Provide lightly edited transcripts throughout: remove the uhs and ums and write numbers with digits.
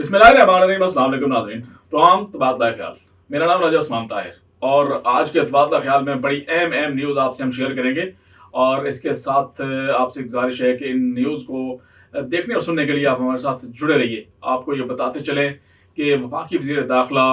बिस्मिल्लाहिर्रहमानिर्रहीम। अस्सलाम वालेकुम नाज़रीन। तमाम तबादला ख्याल। मेरा नाम राजा उस्मान ताहिर और आज के तबादला ख्याल में बड़ी अहम न्यूज़ आपसे हम शेयर करेंगे और इसके साथ आपसे गुजारिश है कि इन न्यूज़ को देखने और सुनने के लिए आप हमारे साथ जुड़े रहिए। आपको ये बताते चलें कि वफाकी वज़ीर दाखिला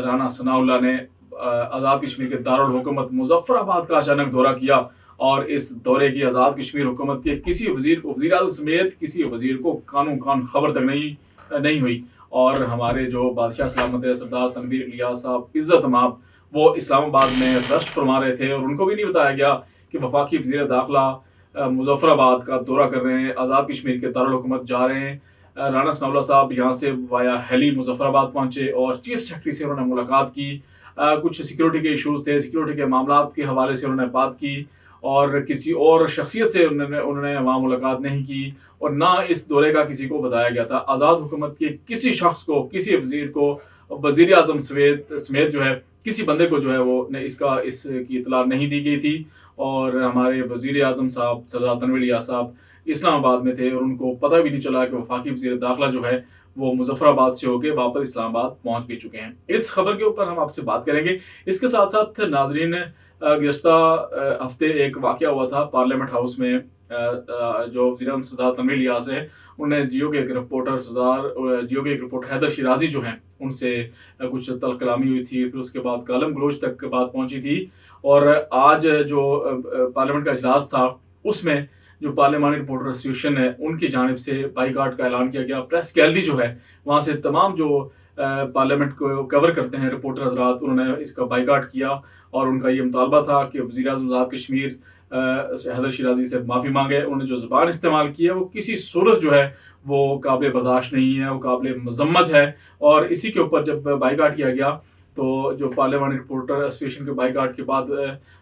राना सनाउल्लाह ने आज़ाद कश्मीर के दारुल हुकूमत मुज़फ़्फ़राबाद का अचानक दौरा किया और इस दौरे की आज़ाद कश्मीर हुकूमत के किसी वज़ीर को, वज़ीर आज़म समेत किसी वज़ीर को कानून कान खबर तक नहीं हुई। और हमारे जो बादशाह सलामत सरदार तनवीर इलियास साहब इज़्ज़त माब वो इस्लामाबाद में गश्त फरमा रहे थे और उनको भी नहीं बताया गया कि वफाकी वज़ीर दाखिला मुज़फ़्फ़राबाद का दौरा कर रहे हैं, आज़ाद कश्मीर के दारुल हुकूमत जा रहे हैं। राना सनाउल्लाह साहब यहाँ से वाया हेली मुज़फ़्फ़राबाद पहुँचे और चीफ सेक्रेटरी से उन्होंने मुलाकात की। कुछ सिक्योरिटी के इशूज़ थे, सिक्योरिटी के मामलात के हवाले से उन्होंने बात की और किसी और शख्सियत से उन्होंने वहाँ मुलाकात नहीं की और ना इस दौरे का किसी को बताया गया था। आज़ाद हुकूमत के किसी शख्स को, किसी वज़ीर को, वज़ीर आज़म समेत जो है किसी बंदे को जो है वो इसकी इत्तला नहीं दी गई थी और हमारे वज़ीर आज़म साहब सरदार तनवीर इलियास साहब इस्लामाबाद में थे और उनको पता भी नहीं चला कि वफाकी वज़ीर दाखिला जो है वो मुज़फ़्फ़राबाद से होकर वापस इस्लामाबाद पहुँच भी चुके हैं। इस खबर के ऊपर हम आपसे बात करेंगे। इसके साथ साथ नाज़रीन, गुज़श्ता हफ्ते एक वाक़या हुआ था पार्लियामेंट हाउस में। जो वज़ीर आज़म सरदार तनवीर इलियास है, उन्हें जियो के एक रिपोर्टर हैदर शिराज़ी जो हैं उनसे कुछ तल्ख़ कलामी हुई थी, फिर उसके बाद गालम गलोच तक बात पहुँची थी। और आज जो पार्लियामेंट का इजलास था उसमें जो पार्लियामानी रिपोर्टर एसोसिएशन है उनकी जानिब से बाईकाट का ऐलान किया गया। प्रेस गैलरी जो है वहाँ से तमाम जो पार्लियामेंट को कवर करते हैं रिपोर्टर हज़रात, उन्होंने इसका बाईकाट किया और उनका ये मुतालबा था कि वज़ीर आज़म आज़ाद कश्मीर हैदर शिराज़ी से माफ़ी मांगे। उन्होंने जो ज़बान इस्तेमाल की है वो किसी सूरत जो है वो काबिल बर्दाश्त नहीं है, वो काबिल मज़म्मत है। और इसी के ऊपर जब बाईकाट किया गया तो जो पार्लियामानी रिपोर्टर एसोसिएशन के बाईकाट के बाद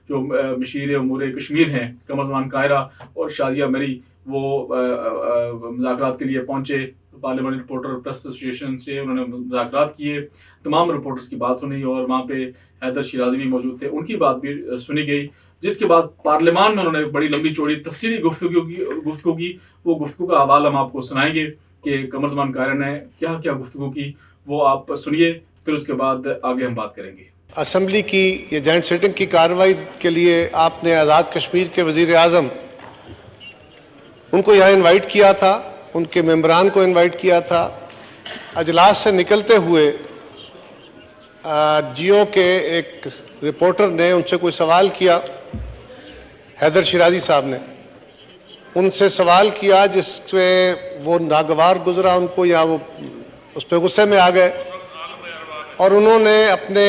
जो मशीर उमूर कश्मीर हैं कमरज़मान कायरा और शाजिया मरी वो मुज़ाकरात के लिए पहुँचे। पार्लियामानी रिपोर्टर प्रेस एसोसिएशन से उन्होंने मुज़ाकरात किए, तमाम रिपोर्टर्स की बात सुनी और वहाँ पे हैदर शिराज़ी भी मौजूद थे, उनकी बात भी सुनी गई। जिसके बाद पार्लियामान में उन्होंने बड़ी लंबी चौड़ी तफसीली गुफ्तगू की। वो गुफ्तगू का हवाला हम आपको सुनाएंगे कि कमरज़मान कायरा ने क्या क्या गुफ्तगू की, वो आप सुनिए, फिर उसके बाद आगे हम बात करेंगे। असम्बली की ये जॉइंट सिटिंग की कार्रवाई के लिए आपने आज़ाद कश्मीर के वज़ीर आज़म उनको यहाँ इनवाइट किया था, उनके मेंबरान को इनवाइट किया था। अजलास से निकलते हुए जियो के एक रिपोर्टर ने उनसे कोई सवाल किया, हैदर शिराज़ी साहब ने उनसे सवाल किया जिसमें वो नागवार गुजरा उनको, या वो उस पर गुस्से में आ गए और उन्होंने अपने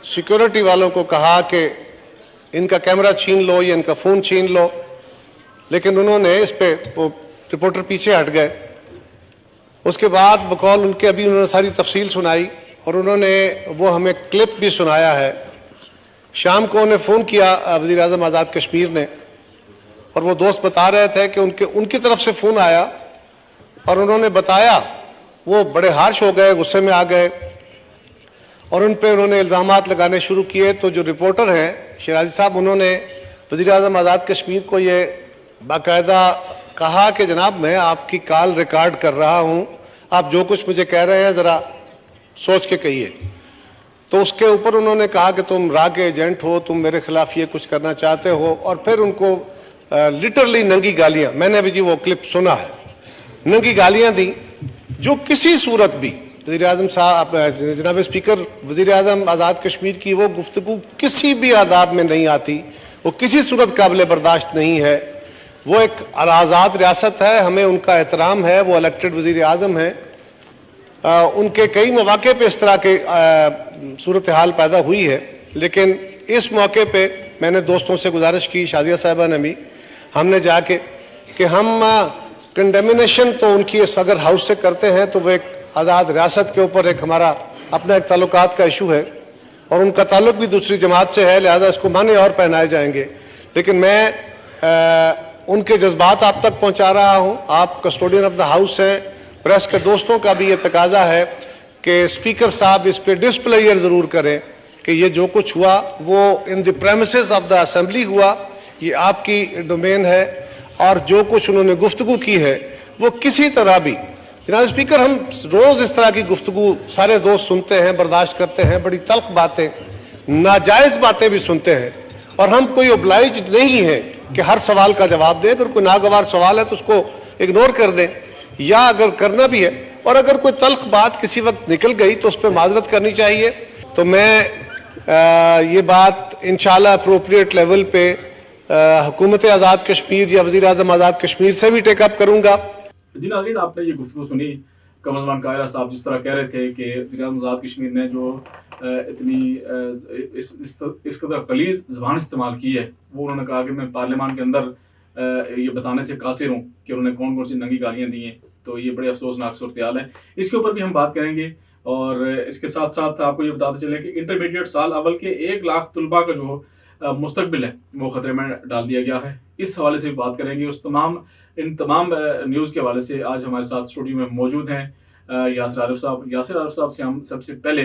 सिक्योरिटी वालों को कहा कि इनका कैमरा छीन लो या इनका फ़ोन छीन लो, लेकिन उन्होंने इस पे वो रिपोर्टर पीछे हट गए। उसके बाद बकौल उनके अभी उन्होंने सारी तफसील सुनाई और उन्होंने वो हमें क्लिप भी सुनाया है। शाम को उन्हें फ़ोन किया वज़ीर आज़म आज़ाद कश्मीर ने और वो दोस्त बता रहे थे कि उनकी तरफ से फ़ोन आया और उन्होंने बताया, वो बड़े हार्श हो गए, गुस्से में आ गए और उन पर उन्होंने इल्ज़ामात लगाने शुरू किए। तो जो रिपोर्टर हैं शिराज़ी साहब, उन्होंने वज़ीर आज़म आज़ाद कश्मीर को ये बाकायदा कहा कि जनाब मैं आपकी कॉल रिकॉर्ड कर रहा हूँ, आप जो कुछ मुझे कह रहे हैं ज़रा सोच के कहिए। तो उसके ऊपर उन्होंने कहा कि तुम रा के एजेंट हो, तुम मेरे खिलाफ ये कुछ करना चाहते हो, और फिर उनको लिटरली नंगी गालियाँ, मैंने भी जी वो क्लिप सुना है, नंगी गालियाँ दी जो किसी सूरत भी वज़ीर आज़म साहब, जनाब स्पीकर, वज़ीर आज़म आज़ाद कश्मीर की वो गुफ्तगू किसी भी आदाब में नहीं आती, वो किसी सूरत काबिल बर्दाश्त नहीं है। वो एक आज़ाद रियासत है, हमें उनका एहतराम है, वो इलेक्टेड वज़ीर आज़म हैं। उनके कई मौक़े पे इस तरह के सूरत हाल पैदा हुई है, लेकिन इस मौके पे मैंने दोस्तों से गुजारिश की, शाजिया साहिबा ने भी, हमने जाके कि हम कंडेमिनेशन तो उनकी अगर हाउस से करते हैं तो वो एक आज़ाद रियासत के ऊपर एक हमारा अपना एक ताल्लुकात का इशू है और उनका ताल्लुक भी दूसरी जमात से है, लिहाजा इसको माने और पहनाए जाएंगे। लेकिन मैं उनके जज्बात आप तक पहुंचा रहा हूं। आप कस्टोडियन ऑफ द हाउस हैं, प्रेस के दोस्तों का भी ये तकाजा है कि स्पीकर साहब इस पर डिस्प्लेयर ज़रूर करें कि ये जो कुछ हुआ वो in the premises of the assembly हुआ, ये आपकी डोमेन है और जो कुछ उन्होंने गुफ्तगू की है वो किसी तरह भी जनाब स्पीकर, हम रोज इस तरह की गुफ्तगू सारे दोस्त सुनते हैं, बर्दाश्त करते हैं, बड़ी तल्ख बातें, नाजायज बातें भी सुनते हैं, और हम कोई ओब्लाइज नहीं है कि हर सवाल का जवाब दें। अगर कोई नागवार सवाल है तो उसको इग्नोर कर दें, या अगर करना भी है और अगर कोई तल्ख बात किसी वक्त निकल गई तो उस पर माजरत करनी चाहिए। तो मैं ये बात इंशाल्लाह अप्रोप्रिएट लेवल पे हुकूमत आज़ाद कश्मीर या वज़ीर आज़म आज़ाद कश्मीर से भी टेकअप करूँगा। जी नाज़रीन, आपने ये गुफ्तगू सुनी। कमरज़मान कायरा साहब जिस तरह कह रहे थे कि वज़ीर आज़म आज़ाद कश्मीर ने जो इतनी इस कदर ग़लीज़ ज़बान इस्तेमाल की है, वो उन्होंने कहा कि मैं पार्लियामान के अंदर ये बताने से कासिर हूँ कि उन्होंने कौन कौन सी नंगी गालियाँ दी हैं। तो ये बड़े अफसोसनाक सूरत-ए-हाल है, इसके ऊपर भी हम बात करेंगे। और इसके साथ साथ आपको ये बताते चलें कि इंटरमीडिएट साल अव्वल के 1 लाख तलबा का जो मुस्तकबिल है वो ख़तरे में डाल दिया गया है। इस हवाले से भी बात करेंगे। इन तमाम न्यूज़ के हवाले से आज हमारे साथ स्टूडियो में मौजूद हैं यासिर आरिफ साहब। यासिर आरिफ साहब से हम सबसे पहले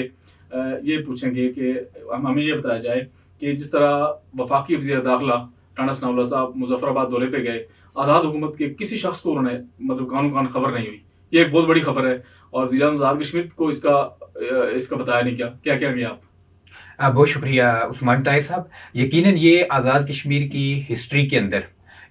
ये पूछेंगे कि हमें ये बताया जाए कि जिस तरह वफाकी वज़ीर दाखिला राना सनाउल्लाह साहब मुजफ्फराबाद दौरे पे गए, आज़ाद हुकूमत के किसी शख्स को उन्होंने मतलब कान खबर नहीं हुई। ये एक बहुत बड़ी खबर है और वज़ीर आज़म आज़ाद कश्मीर को इसका बताया नहीं। क्या कहेंगे आप? बहुत शुक्रिया उस्मान ताहिर साहब। यकीनन ये आज़ाद कश्मीर की हिस्ट्री के अंदर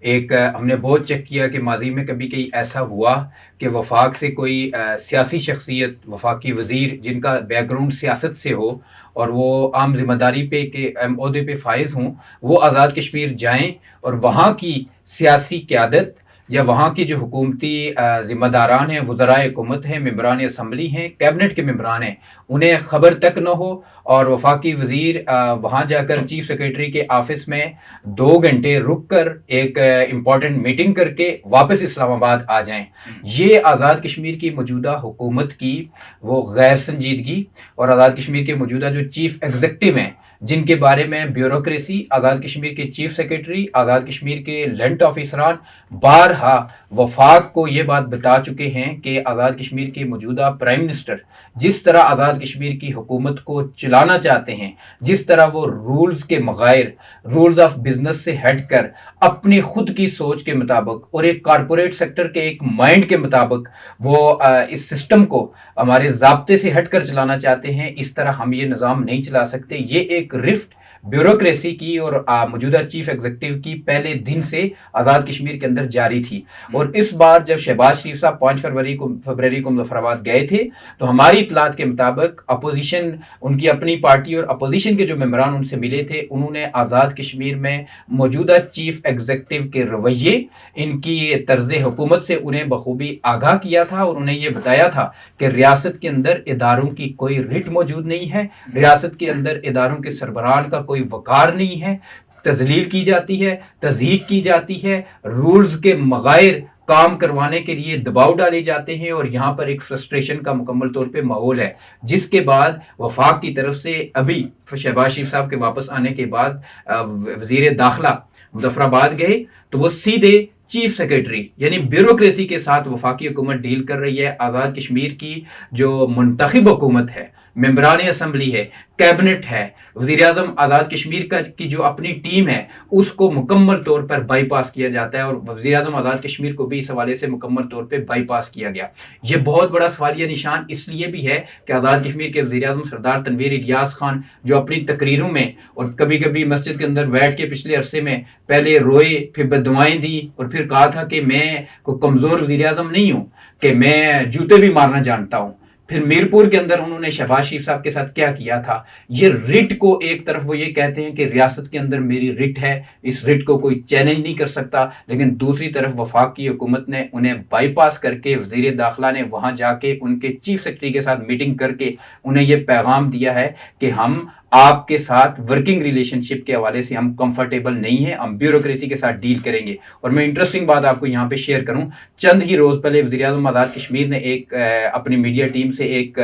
एक हमने बहुत चेक किया कि माजी में कभी कहीं ऐसा हुआ कि वफाक से कोई सियासी शख्सियत, वफाकी वज़ीर जिनका बैकग्राउंड सियासत से हो और वो आम जिम्मेदारी पे के ओहदे पे फाइज हों, वो आज़ाद कश्मीर जाएं और वहाँ की सियासी क़यादत या वहाँ की जो हुकूमती ज़िम्मेदारान हैं, वज़राए हुकूमत हैं, मेंबरान असम्बली हैं, कैबिनेट के मेंबरान हैं, उन्हें ख़बर तक न हो और वफाकी वज़ीर वहाँ जाकर चीफ सेक्रेटरी के ऑफिस में 2 घंटे रुक कर एक इम्पॉर्टेंट मीटिंग करके वापस इस्लामाबाद आ जाएं। ये आज़ाद कश्मीर की मौजूदा हुकूमत की वो गैर संजीदगी और आज़ाद कश्मीर के मौजूदा जो चीफ एग्जीक्यूटिव हैं, जिनके बारे में ब्यूरोक्रेसी, आज़ाद कश्मीर के चीफ सेक्रेटरी, आज़ाद कश्मीर के लेंट ऑफिसरान बारहा वफाक को ये बात बता चुके हैं कि आज़ाद कश्मीर के मौजूदा प्राइम मिनिस्टर जिस तरह आज़ाद कश्मीर की हुकूमत को चलाना चाहते हैं, जिस तरह वो रूल्स के बगैर, रूल्स ऑफ बिजनेस से हट कर अपनी खुद की सोच के मुताबिक और एक कारपोरेट सेक्टर के एक माइंड के मुताबिक वो इस सिस्टम को हमारे ज़ाब्ते से हट कर चलाना चाहते हैं, इस तरह हम ये निज़ाम नहीं चला सकते। ये एक रिफ्ट ब्यूरोक्रेसी की और मौजूदा चीफ एग्जीक्यूटिव की पहले दिन से आज़ाद कश्मीर के अंदर जारी थी। और इस बार जब शहबाज शरीफ साहब 5 फरवरी को मुजफ्फराबाद गए थे तो हमारी इतलात के मुताबिक अपोजिशन, उनकी अपनी पार्टी और अपोजिशन के जो मेंबरान उनसे मिले थे, उन्होंने आज़ाद कश्मीर में मौजूदा चीफ एग्जीक्यूटिव के रवैये, इनकी तर्ज हुकूमत से उन्हें बखूबी आगाह किया था और उन्हें यह बताया था कि रियासत के अंदर इदारों की कोई रिट मौजूद नहीं है, रियासत के अंदर इदारों के सरबराह का कोई वकार नहीं है, तजलील की जाती है, तज़हीक की जाती है, रूल्स के बगैर काम करवाने के लिए दबाव डाले जाते हैं और यहाँ पर एक फ्रस्ट्रेशन का मुकम्मल तौर पे माहौल है। जिसके बाद वफाक की तरफ से अभी शहबाज शरीफ साहब के वापस आने के बाद वज़ीर दाखिला मुजफ्फराबाद गए तो वो सीधे चीफ सेक्रेटरी यानी ब्यूरोक्रेसी के साथ वफाकी हुकूमत डील कर रही है। आज़ाद कश्मीर की जो मुंतखब हुकूमत है, मेंबरान असम्बली है, कैबिनेट है, वज़ीर आज़म आज़ाद कश्मीर की जो अपनी टीम है उसको मुकम्मल तौर पर बाईपास किया जाता है और वज़ीर आज़म आज़ाद कश्मीर को भी इस हवाले से मुकम्मल तौर पर बाईपास किया गया। ये बहुत बड़ा सवालिया निशान इसलिए भी है कि आज़ाद कश्मीर के वज़ीर आज़म सरदार तनवीर इलियास खान जो अपनी तकरीरों में और कभी कभी मस्जिद के अंदर बैठ के पिछले अरसे में पहले रोए, फिर बददुआएं दी और फिर कहा था कि मैं कोई कमज़ोर वज़ीर आज़म नहीं हूँ, कि मैं जूते भी मारना जानता हूँ। फिर मीरपुर के अंदर उन्होंने शहबाज शरीफ साहब के साथ क्या किया था, ये रिट को एक तरफ वो ये कहते हैं कि रियासत के अंदर मेरी रिट है, इस रिट को कोई चैलेंज नहीं कर सकता, लेकिन दूसरी तरफ वफाक की हुकूमत ने उन्हें बाईपास करके वज़ीर दाखिला ने वहाँ जाके उनके चीफ सेक्रेटरी के साथ मीटिंग करके उन्हें ये पैगाम दिया है कि हम आपके साथ वर्किंग रिलेशनशिप के हवाले से हम कंफर्टेबल नहीं है, हम ब्यूरोक्रेसी के साथ डील करेंगे। और मैं इंटरेस्टिंग बात आपको यहाँ पे शेयर करूँ, चंद ही रोज़ पहले वज़ीर आज़म आज़ाद कश्मीर ने एक अपनी मीडिया टीम से एक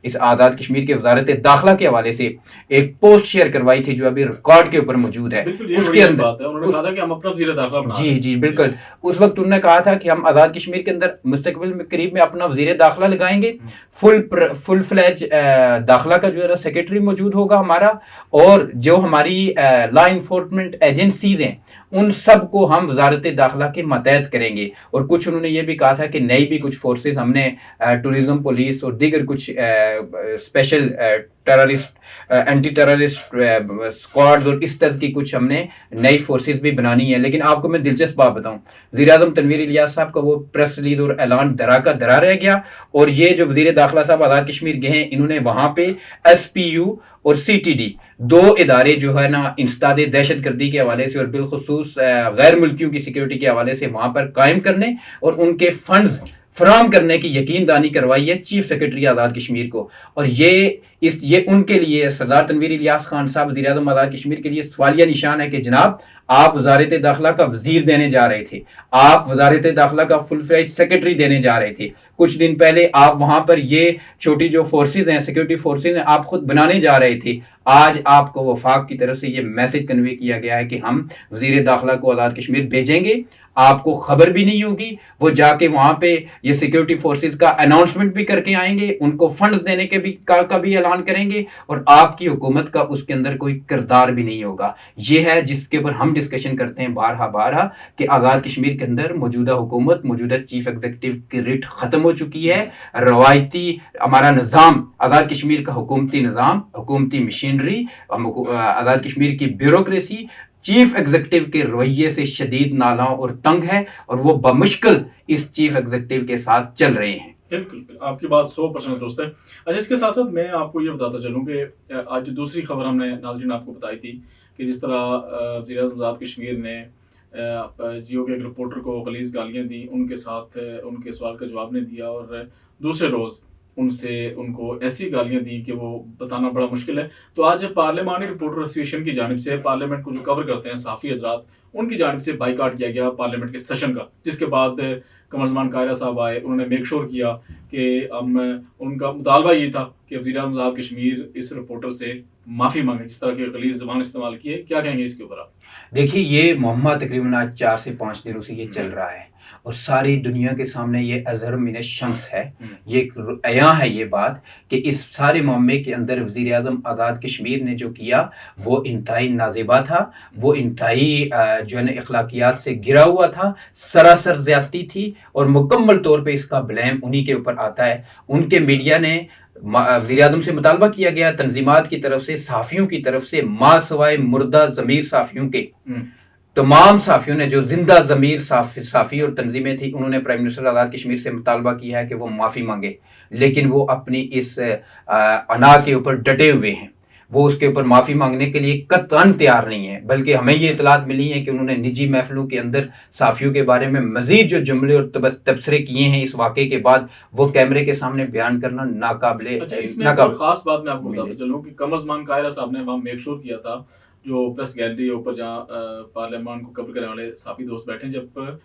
इस आज़ाद कश्मीर के वज़ारत दाखिला के हवाले से एक पोस्ट शेयर करवाई थी जो अभी रिकॉर्ड के ऊपर मौजूद है। उसके अंदर जी बिल्कुल, उस वक्त उन्होंने कहा था कि हम आज़ाद कश्मीर के अंदर मुस्तकबिल में करीब में अपना वज़ीर दाखिला लगाएंगे, फुल फ्लैज दाखिला का जो है ना सेक्रेटरी मौजूद होगा हमारा, और जो हमारी लॉ इन्फोर्समेंट एजेंसीज हैं उन सब को हम वजारत दाखिला के मतहत करेंगे। और कुछ उन्होंने ये भी कहा था कि नई भी कुछ फोर्सेस हमने टूरिज्म पुलिस और दीगर कुछ special terrorist anti terrorist squads और इस तरह की कुछ हमने नई फोर्सेस भी बनानी है। लेकिन आपको मैं दिलचस्प बात बताऊं, वज़ीर-ए-आज़म तनवीर इलियास साहब का वो प्रेस रिलीज और ऐलान दरा का दरा रह गया, और ये जो वज़ीर दाखिला साहब आज़ाद कश्मीर गए हैं, इन्होंने वहां पे SPU और CTD 2 इदारे जो है ना इंसदाद दहशत गर्दी के हवाले से और बिलखुसूस गैर मुल्कियों की सिक्योरिटी के हवाले से वहां पर कायम करने और उनके फंड्स फराम करने की यकीनदानी करवाई है चीफ सेक्रेटरी आज़ाद कश्मीर को। और ये उनके लिए सरदार तनवीर इलियास खान साहब वज़ीर-ए-आज़म आज़ाद कश्मीर के लिए सवालिया निशान है कि जनाब आप वजारत दाखिला का वजीर देने जा रहे थे, आप वजारत दाखिला का फुल फ्लेज सेक्रेटरी देने जा रहे थे, कुछ दिन पहले आप वहां पर ये छोटी जो फोर्सेज हैं सिक्योरिटी फोर्सेज हैं आप खुद बनाने जा रहे थे। आज आपको वफाक की तरफ से ये मैसेज कन्वे किया गया है कि हम वजीर दाखिला को आज़ाद कश्मीर भेजेंगे, आपको खबर भी नहीं होगी, वो जाके वहां पे ये सिक्योरिटी फोर्सेज का अनाउंसमेंट भी करके आएंगे, उनको फंड्स देने के भी का भी ऐलान करेंगे, और आपकी हुकूमत का उसके अंदर कोई किरदार भी नहीं होगा। ये है जिसके ऊपर हम डिस्कशन करते हैं बारहा कि आज़ाद कश्मीर के अंदर मौजूदा हुकूमत, मौजूदा चीफ एग्जीक्यूटिव की रिट खत्म हो चुकी है। रवायती हमारा निज़ाम, आज़ाद कश्मीर का हुकूमती निज़ाम, हुकूमती मशीनरी, आज़ाद कश्मीर की ब्यूरोक्रेसी चीफ एग्जीक्यूटिव के रवैये से शदीद नालाओं और तंग है, और वो बमुश्किल इस चीफ एग्जीक्यूटिव के साथ चल रहे हैं। बिल्कुल, आपकी बात 100% दुरुस्त है। अच्छा, इसके साथ साथ मैं आपको ये बताता चलूँ कि आज जो दूसरी खबर हमने नाज़रीन आपको बताई थी कि जिस तरह वज़ीर-ए-आज़म आज़ाद कश्मीर ने जियो के एक रिपोर्टर को गलीज़ गालियाँ दी, उनके साथ उनके सवाल का जवाब नहीं दिया, और दूसरे रोज़ उनको ऐसी गालियां दी कि वो बताना बड़ा मुश्किल है। तो आज पार्लियामानी रिपोर्टर एसोसिएशन की जानिब से पार्लियामेंट को जो कवर करते हैं सहाफ़ी हज़रात, उनकी जानिब से बाइकाट किया गया पार्लियामेंट के सेशन का, जिसके बाद कमरज़मान कायरा साहब आए, उन्होंने मेक श्योर किया कि उनका मुतालबा ये था कि वज़ीर-ए-आज़म आज़ाद कश्मीर इस रिपोर्टर से माफ़ी मांगे जिस तरह के गलीज़ ज़बान इस्तेमाल किए। क्या कहेंगे इसके ऊपर आप? देखिए, ये मुहम्मा तकरीबन आज 4 से 5 दिनों से ये चल रहा है, और सारी दुनिया के सामने ये अज़हर मिन शम्स है, ये एक अयां है ये बात कि इस सारे मामले के अंदर वज़ीर-ए-आज़म आज़ाद कश्मीर ने जो किया वो इंतहाई नाज़िबा था, वो इंतहाई जो है ना अखलाकियात से गिरा हुआ था, सरासर ज़्यादती थी, और मुकम्मल तौर पे इसका ब्लेम उन्हीं के ऊपर आता है। उनके मीडिया ने वज़ीर-ए-आज़म से मुतालबा किया गया तंजीमात की तरफ से, सहाफ़ियों की तरफ से, माँ सवाए मुर्दा ज़मीर सहाफ़ियों के तमाम सहाफ़ियों ने, जो जिंदा ज़मीर सहाफ़ी और तंजीमें थी, उन्होंने प्राइम मिनिस्टर आज़ाद कश्मीर से मुतालबा किया है कि वो माफ़ी मांगे, लेकिन वो अपनी इस अना के ऊपर डटे हुए हैं, वो उसके ऊपर माफ़ी मांगने के लिए कतई तैयार नहीं है। बल्कि हमें ये इतलात मिली है कि उन्होंने निजी महफिलों के अंदर सहाफ़ियों के बारे में मज़ीद जो जुमले और तबसरे किए हैं इस वाक़े के बाद, वो कैमरे के सामने बयान करना नाकाबिले। अच्छा, इसमें एक खास बात मैं आपको बताता चलूँ कि कमरज़मान कायरा साहब ने वहाँ मेक श्योर किया था, जो प्रेस गैलरी के ऊपर जहाँ पार्लियामान को कवर करने वाले साफ़ी दोस्त बैठे, जब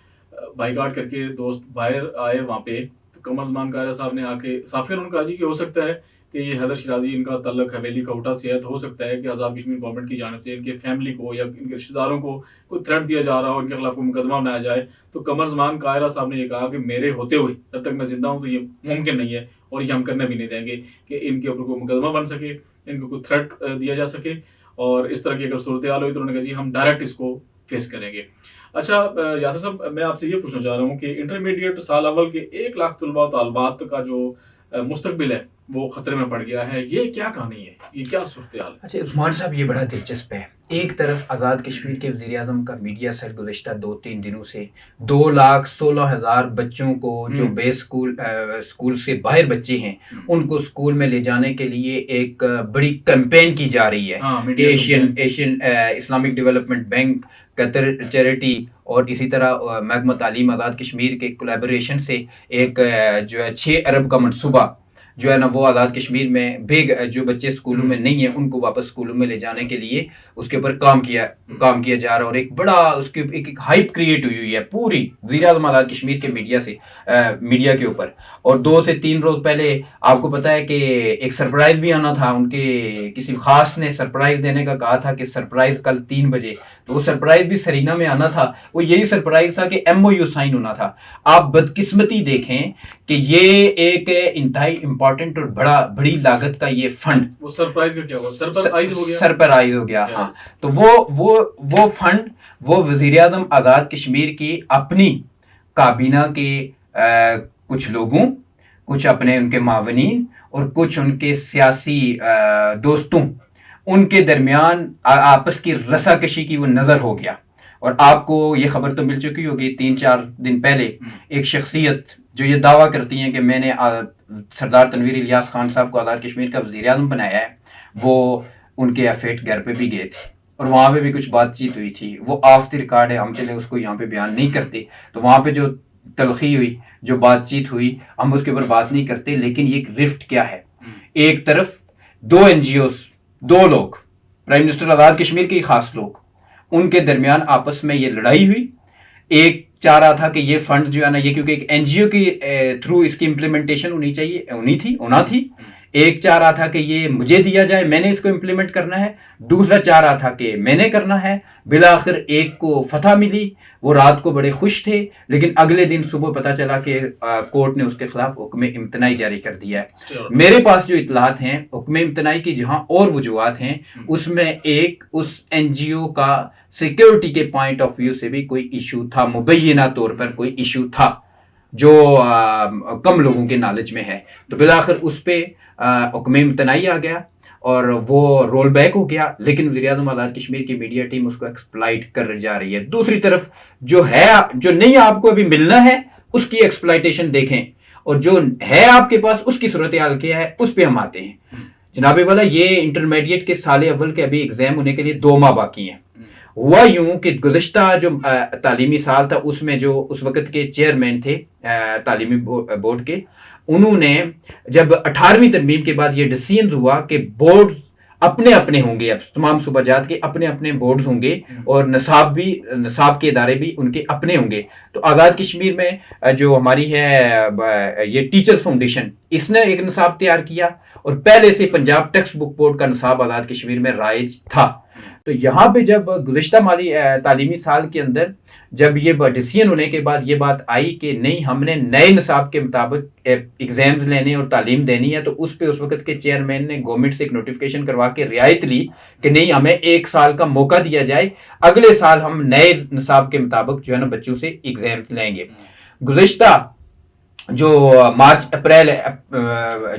बाइकाट करके दोस्त बाहर आए वहाँ पे, तो कमरज़मान कायरा साहब ने आके साफ़ियों ने कहा जी कि हो सकता है कि ये हैदर शिराजी इनका तल्लक हवेली का उठा से है, तो हो सकता है कि आज़ाद कश्मीर गवर्नमेंट की जानिब से इनके फैमिली को या इनके रिश्तेदारों को कोई थ्रेट दिया जा रहा हो, इनके खिलाफ कोई मुकदमा बनाया जाए। तो कमरज़मान कायरा साहब ने ये कहा कि मेरे होते हुए जब तक मैं जिंदा हूँ तो ये मुमकिन नहीं है, और ये हम करने भी नहीं देंगे कि इनके ऊपर कोई मुकदमा बन सके, इनको कोई थ्रेट दिया जा सके, और इस तरह की अगर सूरत हाल हुई तो उन्होंने कहा जी हम डायरेक्ट इसको फेस करेंगे। अच्छा यासर साहब, मैं आपसे ये पूछना चाह रहा हूँ कि इंटरमीडिएट साल अव्वल के 1 लाख तलबा और तालबात का जो मुस्तकबिल है वो खतरे में पड़ गया है, ये क्या कहानी है, ये क्या सूरत हाल है? अच्छा उस्मान साहब, ये बड़ा दिलचस्प है। एक तरफ आज़ाद कश्मीर के वज़ीर-ए-आज़म का मीडिया सेल गुज़िश्ता 2-3 दिनों से 2,16,000 बच्चों को जो बेस स्कूल से बाहर बच्चे हैं उनको स्कूल में ले जाने के लिए एक बड़ी कैंपेन की जा रही है। Asian Islamic development bank, Qatar charity और इसी तरह महकमा तालीम आज़ाद कश्मीर के कोलैबोरेशन से एक जो है 6 अरब का मनसूबा जो है ना वो आज़ाद कश्मीर में जो बच्चे स्कूलों में नहीं है उनको वापस स्कूलों में ले जाने के लिए उसके ऊपर काम किया जा रहा है, और एक बड़ा उसके एक हाइप क्रिएट हुई है पूरी वज़ीर-ए-आज़म आज़ाद कश्मीर के मीडिया के ऊपर। और 2 से 3 रोज पहले आपको पता है कि एक सरप्राइज भी आना था, उनके किसी खास ने सरप्राइज देने का कहा था कि सरप्राइज कल 3 बजे, तो वो सरप्राइज भी सरीना में आना था, वो यही सरप्राइज था कि MOU साइन होना था। आप बदकिस्मती देखें कि ये एक इंतहाई इम्पोर्टेंट और बड़ी लागत का ये फंड, वो सरप्राइज का क्या हुआ, सरप्राइज हो गया, सरप्राइज हो गया। हाँ, तो वो फंड वो वजीर आजम आज़ाद कश्मीर की अपनी काबीना के कुछ लोगों, कुछ अपने उनके मावनीन और कुछ उनके सियासी दोस्तों, उनके दरमियान आपस की रसाकशी की वो नज़र हो गया। और आपको ये खबर तो मिल चुकी होगी 3-4 दिन पहले एक शख्सियत जो ये दावा करती हैं कि मैंने सरदार तनवीर इलियास खान साहब को आज़ाद कश्मीर का वज़ीर आज़म बनाया है, वो उनके एफेट घर पे भी गए थे और वहाँ पे भी कुछ बातचीत हुई थी। वो ऑफ द रिकॉर्ड है, हम चले उसको यहाँ पे बयान नहीं करते। तो वहाँ पे जो तलखी हुई, जो बातचीत हुई, हम उसके ऊपर बात नहीं करते। लेकिन ये रिफ्ट क्या है, एक तरफ 2 NGOs, 2 लोग, प्राइम मिनिस्टर आज़ाद कश्मीर के खास लोग, उनके दरमियान आपस में ये लड़ाई हुई। एक चाह रहा था कि ये फंड जो है ना, ये क्योंकि एक NGO के थ्रू इसकी इम्प्लीमेंटेशन होना थी। एक चाह रहा था कि ये मुझे दिया जाए, मैंने इसको इम्प्लीमेंट करना है। दूसरा चाह रहा था कि मैंने करना है। बिलाखिर एक को फतह मिली, वो रात को बड़े खुश थे, लेकिन अगले दिन सुबह पता चला कि कोर्ट ने उसके खिलाफ हुक्म इम्तनाई जारी कर दिया है। मेरे पास जो इतलात हैं हुक्म इम्तनाई की, जहां और वजूहात हैं, उसमें एक उस NGO का सिक्योरिटी के पॉइंट ऑफ व्यू से भी कोई इशू था, मुबैना तौर पर कोई इशू था जो कम लोगों के नॉलेज में है। तो बिलाखिर उस पर हुक्म इम्तनाई आ गया और वो रोल बैक हो गया। लेकिन वज़ीर आज़म आज़ाद कश्मीर की मीडिया टीम उसको एक्सप्लॉइट कर जा रही है। दूसरी तरफ जो नहीं आपको अभी मिलना है उसकी एक्सप्लॉइटेशन देखें, और जो है आपके पास उसकी सूरत हाल क्या है, उस पर हम आते हैं। जनाबे वाला, ये इंटरमीडिएट के साल अव्वल के अभी एग्जाम होने के लिए 2 माह बाकी हैं। हुआ यूं कि गुज़िश्ता जो तालीमी साल था, उसमें जो उस वक्त के चेयरमैन थे तालीमी बोर्ड के, उन्होंने जब 18वीं तरमीम के बाद ये डिसीजन हुआ कि बोर्ड अपने अपने होंगे, अब तमाम सूबाजात के अपने अपने बोर्ड्स होंगे और नसाब के इदारे भी उनके अपने होंगे। तो आज़ाद कश्मीर में जो हमारी है ये टीचर्स फाउंडेशन, इसने एक नसाब तैयार किया और पहले से पंजाब टेक्स्ट बुक बोर्ड का नसाब आज़ाद कश्मीर में राइज था। तो यहाँ पे जब गुज़िश्ता माली तालीमी साल के अंदर जब ये डिसीजन होने के बाद ये बात आई कि नहीं, हमने नए निसाब के मुताबिक एग्जाम्स लेने और तालीम देनी है, तो उस पे उस वक्त के चेयरमैन ने गवर्नमेंट से एक नोटिफिकेशन करवा के रियायत ली कि नहीं, हमें 1 साल का मौका दिया जाए, अगले साल हम नए निसाब के मुताबिक जो है ना बच्चों से एग्जाम्स लेंगे। गुज़िश्ता जो मार्च अप्रैल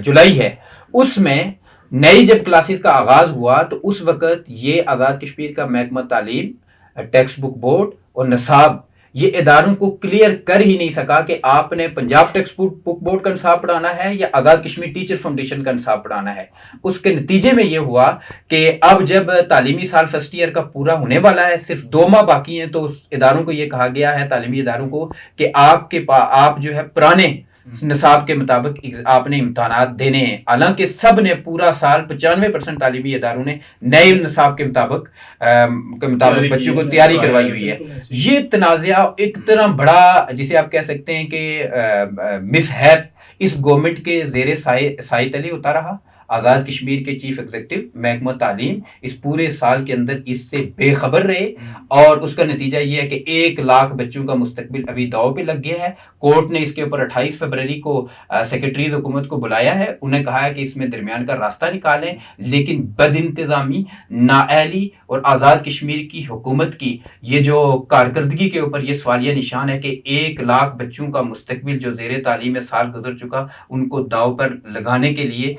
जुलाई है, उसमें नई जब क्लासेस का आगाज हुआ तो उस वक्त ये आज़ाद कश्मीर का महकमा तालीम, टेक्स्ट बुक बोर्ड और नसाब, ये इदारों को क्लियर कर ही नहीं सका कि आपने पंजाब टेक्स्ट बुक बोर्ड का निसाब पढ़ाना है या आज़ाद कश्मीर टीचर फाउंडेशन का निसाब पढ़ाना है। उसके नतीजे में ये हुआ कि अब जब तालीमी साल फर्स्ट ईयर का पूरा होने वाला है, सिर्फ 2 माह बाकी हैं, तो उस इदारों को ये कहा गया है, तालीमी इदारों को, कि आप जो है पुराने निसाब के मुताबिक आपने इम्तहानात देने हैं। हालांकि सब ने पूरा साल 95% तालीमी इदारों ने नए निसाब के मुताबिक बच्चों को तैयारी करवाई हुई है। ये तनाज़ा एक तरह बड़ा, जिसे आप कह सकते हैं कि मिसहैप, इस गवर्नमेंट के ज़ेरे साए तले होता रहा। आज़ाद कश्मीर के चीफ एग्जीक्यूटिव महकमा तालीम इस पूरे साल के अंदर इससे बेखबर रहे और उसका नतीजा ये है कि 1 लाख बच्चों का मुस्तकबिल अभी दाव पे लग गया है। कोर्ट ने इसके ऊपर 28 फरवरी को सेक्रेटरीज हुकूमत को बुलाया है, उन्हें कहा है कि इसमें दरमियान का रास्ता निकालें, लेकिन बदइंतजामी, नाअहली और आज़ाद कश्मीर की हुकूमत की ये जो कारकर्दगी के ऊपर ये सवालिया निशान है कि 1 लाख बच्चों का मुस्तकबिल जो ज़ेरे तालीम साल गुजर चुका, उनको दाव पर लगाने के लिए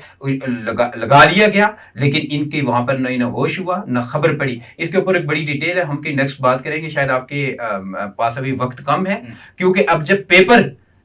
लगा लिया गया, लेकिन इनके वहां पर न होश हुआ न खबर पड़ी। इसके ऊपर एक बड़ी डिटेल है, हम की नेक्स्ट बात करेंगे, शायद आपके पास अभी वक्त कम है, क्योंकि अब जब पेपर,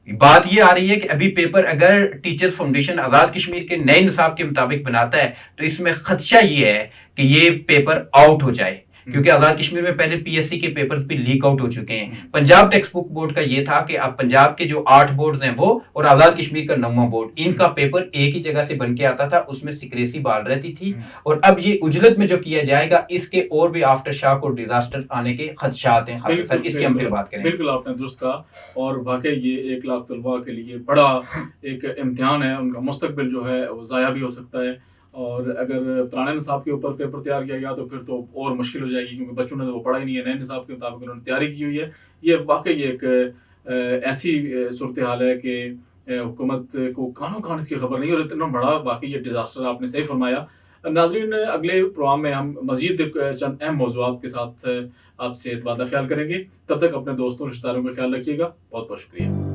बात ये आ रही है कि अभी पेपर अगर टीचर फाउंडेशन आज़ाद कश्मीर के नए निसाब के मुताबिक बनाता है तो इसमें खदशा ये है कि ये पेपर आउट हो जाए, क्योंकि आज़ाद कश्मीर में पहले PSC के पेपर्स भी लीक आउट हो चुके हैं। पंजाब टेक्स्ट बुक बोर्ड का ये था कि अब पंजाब के जो 8 बोर्ड्स हैं वो और आज़ाद कश्मीर का 9वां बोर्ड, इनका पेपर एक ही जगह से बन के आता था, उसमें सिक्रेसी बाल रहती थी। और अब ये उजलत में जो किया जाएगा, इसके और भी आफ्टर शॉक और डिजास्टर आने के खदशात हैं। खास इसकी हम फिर बात करेंगे। बिल्कुल आपने दुरुस्त कहा, और वाकई ये 1 लाख तलबा के लिए बड़ा एक इम्तिहान है, उनका मुस्तकबिल जो है वो ज़ाया भी हो सकता है। और अगर पुराने निसाब के ऊपर पेपर तैयार किया गया तो फिर तो और मुश्किल हो जाएगी, क्योंकि बच्चों ने तो वो पढ़ा ही नहीं है, नए निसाब के मुताबिक उन्होंने तैयारी की हुई है। ये वाकई एक ऐसी सूरत हाल है कि हुकूमत को कानो कान इसकी खबर नहीं, और इतना बड़ा वाकई ये डिज़ास्टर आपने सही फरमाया। नाज़रीन, अगले प्रोग्राम में हम मज़ीद चंद अहम मौज़ूआत के साथ आपसे तबादला ख्याल करेंगे। तब तक अपने दोस्तों रिश्तेदारों का ख्याल रखिएगा। बहुत बहुत शुक्रिया।